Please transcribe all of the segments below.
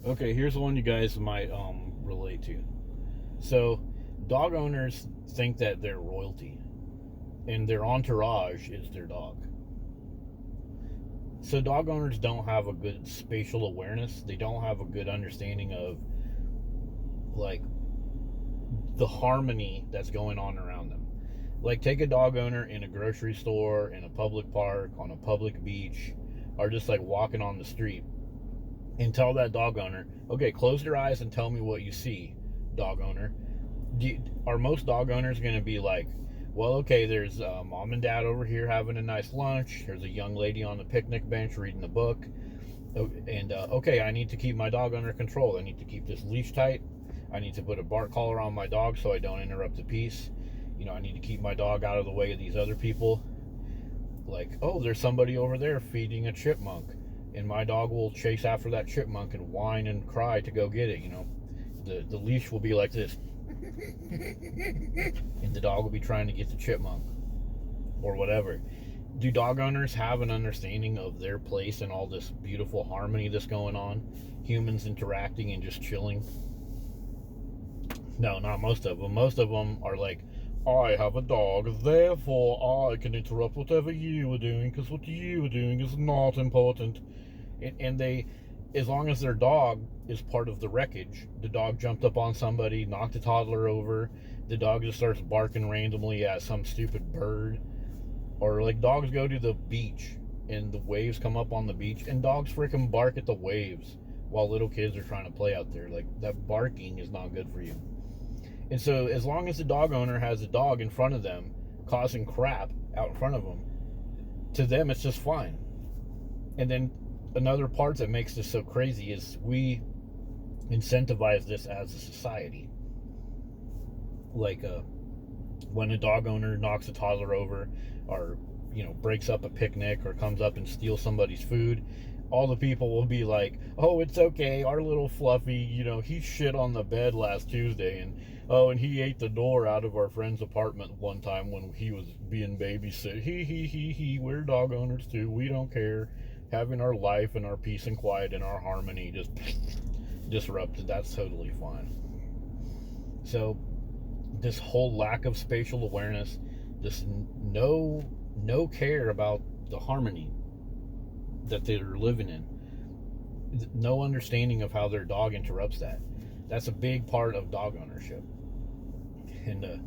Okay, here's one you guys might relate to. So, dog owners think that they're royalty, and their entourage is their dog. So, dog owners don't have a good spatial awareness. They don't have a good understanding of like the harmony that's going on around them. Like, take a dog owner in a grocery store, in a public park, on a public beach, or just like walking on the street, and tell that dog owner, okay, close your eyes and tell me what you see, dog owner. Are most dog owners going to be like, well, okay, there's mom and dad over here having a nice lunch. There's a young lady on the picnic bench reading a book. And okay, I need to keep my dog under control. I need to keep this leash tight. I need to put a bark collar on my dog so I don't interrupt the peace. I need to keep my dog out of the way of these other people. Like, oh, there's somebody over there feeding a chipmunk, and my dog will chase after that chipmunk and whine and cry to go get it. The leash will be like this, and the dog will be trying to get the chipmunk or whatever. Do dog owners have an understanding of their place in all this beautiful harmony that's going on? Humans interacting and just chilling? No, not most of them. Most of them are like, I have a dog, therefore I can interrupt whatever you are doing, because what you are doing is not important. And they, as long as their dog is part of the wreckage, the dog jumped up on somebody, knocked a toddler over, the dog just starts barking randomly at some stupid bird. Or like dogs go to the beach and the waves come up on the beach and dogs freaking bark at the waves while little kids are trying to play out there. Like, that barking is not good for you. And so as long as the dog owner has a dog in front of them causing crap out in front of them, to them it's just fine. And then another part that makes this so crazy is we incentivize this as a society. Like, when a dog owner knocks a toddler over, or breaks up a picnic, or comes up and steals somebody's food, all the people will be like, oh, it's okay, our little Fluffy, he shit on the bed last Tuesday, and he ate the door out of our friend's apartment one time when he was being babysit. He, we're dog owners too, we don't care, having our life and our peace and quiet and our harmony just disrupted. That's totally fine. So this whole lack of spatial awareness, this no care about the harmony that they're living in, no understanding of how their dog interrupts that. That's a big part of dog ownership. And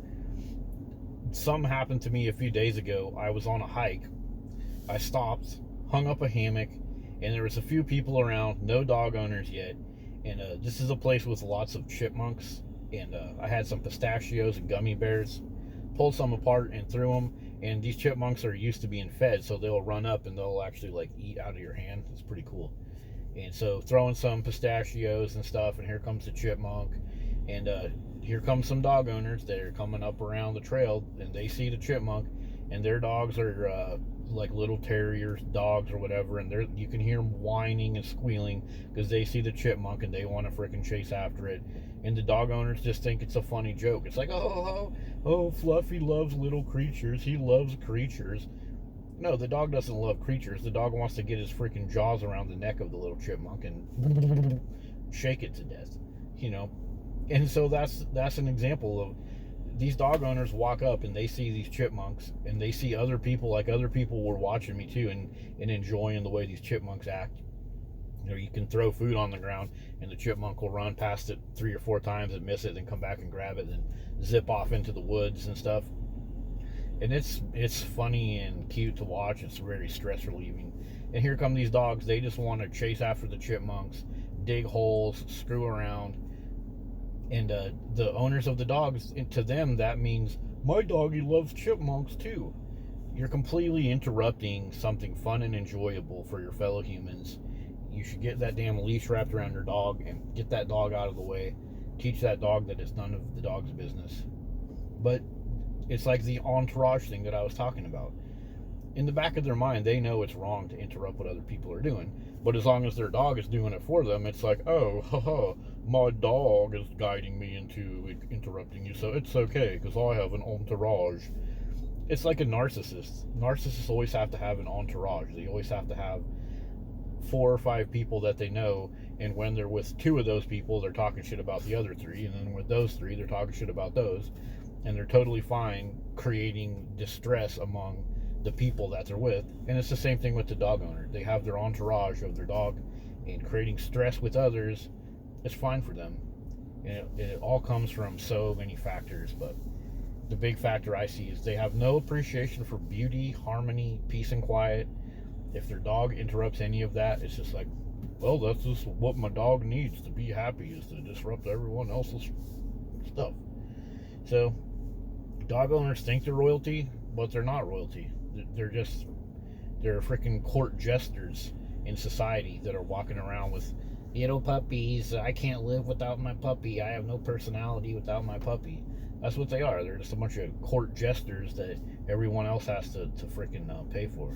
something happened to me a few days ago. I was on a hike. I stopped, hung up a hammock, and there was a few people around, no dog owners yet. And this is a place with lots of chipmunks. And I had some pistachios and gummy bears. Pulled some apart and threw them. And these chipmunks are used to being fed, so they'll run up and they'll actually like eat out of your hand. It's pretty cool. And so throwing some pistachios and stuff, and here comes the chipmunk. And here comes some dog owners that are coming up around the trail, and they see the chipmunk, and their dogs are like little terriers, dogs or whatever, and you can hear them whining and squealing because they see the chipmunk and they want to freaking chase after it. And the dog owners just think it's a funny joke. It's like, oh, Fluffy loves little creatures. He loves creatures. No, the dog doesn't love creatures. The dog wants to get his freaking jaws around the neck of the little chipmunk and shake it to death, And so that's an example of these dog owners walk up and they see these chipmunks and they see other people, like other people were watching me too, and enjoying the way these chipmunks act. You can throw food on the ground and the chipmunk will run past it 3 or 4 times and miss it, then come back and grab it, then zip off into the woods and stuff. And it's funny and cute to watch. It's very stress relieving. And here come these dogs. They just want to chase after the chipmunks, dig holes, screw around. And the owners of the dogs, to them, that means, my doggy loves chipmunks too. You're completely interrupting something fun and enjoyable for your fellow humans. You should get that damn leash wrapped around your dog and get that dog out of the way. Teach that dog that it's none of the dog's business. But it's like the entourage thing that I was talking about. In the back of their mind, they know it's wrong to interrupt what other people are doing. But as long as their dog is doing it for them, it's like, oh, my dog is guiding me into interrupting you, so it's okay, because I have an entourage. It's like a narcissist. Narcissists always have to have an entourage. They always have to have 4 or 5 people that they know, And when they're with two of those people, they're talking shit about the other three. And then with those three, they're talking shit about those. And they're totally fine creating distress among the people that they're with. And it's the same thing with the dog owner. They have their entourage of their dog, and creating stress with others is fine for them. And it all comes from so many factors, but the big factor I see is they have no appreciation for beauty, harmony, peace, and quiet. If their dog interrupts any of that, it's just like, well, that's just what my dog needs to be happy, is to disrupt everyone else's stuff. So dog owners think they're royalty, but they're not royalty. They're freaking court jesters in society that are walking around with little puppies. I can't live without my puppy. I have no personality without my puppy. That's what they are. They're just a bunch of court jesters that everyone else has to freaking pay for.